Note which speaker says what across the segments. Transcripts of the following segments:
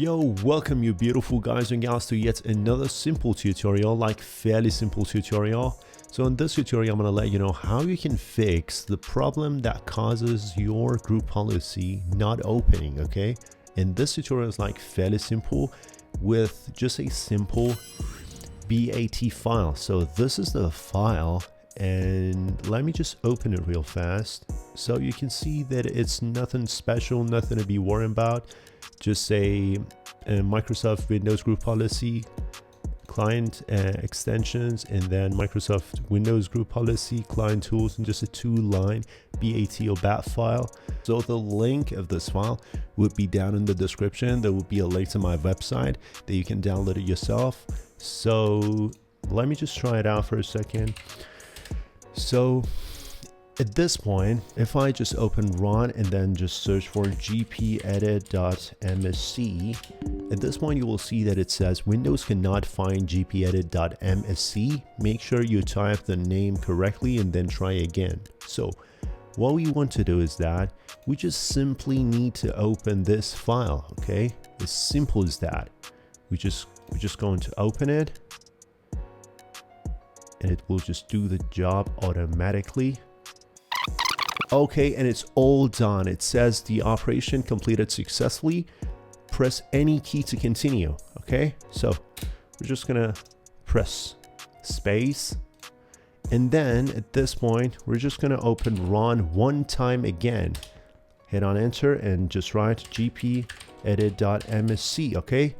Speaker 1: Yo, welcome you beautiful guys and gals to yet another simple tutorial, like fairly simple tutorial. So in this tutorial, I'm going to let you know how you can fix the problem that causes your group policy not opening, okay? And this tutorial is like fairly simple with just a simple BAT file. So this is the file, and let me just open it real fast so you can see that it's nothing special, nothing to be worried about. Just a Microsoft Windows group policy, client extensions, and then Microsoft Windows group policy, client tools, and just a 2-line BAT or BAT file. So the link of this file would be down in the description. There will be a link to my website that you can download it yourself. So let me just try it out for a second. So at this point, if I just open run and then just search for gpedit.msc, at this point you will see that it says Windows cannot find gpedit.msc. Make sure you type the name correctly and then try again. So what we want to do is that we just simply need to open this file, okay? As simple as that. We're just going to open it, and it will just do the job automatically. Okay, and it's all done. It says the operation completed successfully. Press any key to continue. Okay, so we're just gonna press space, and then at this point we're just gonna open run one time again. Hit on enter and just write gpedit.msc. okay,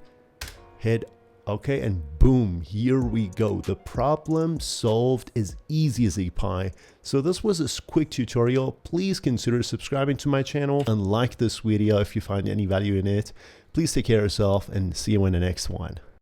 Speaker 1: hit okay, and boom, here we go. The problem solved as easy as a pie. So this was a quick tutorial. Please consider subscribing to my channel and like this video if you find any value in it. Please take care of yourself and see you in the next one.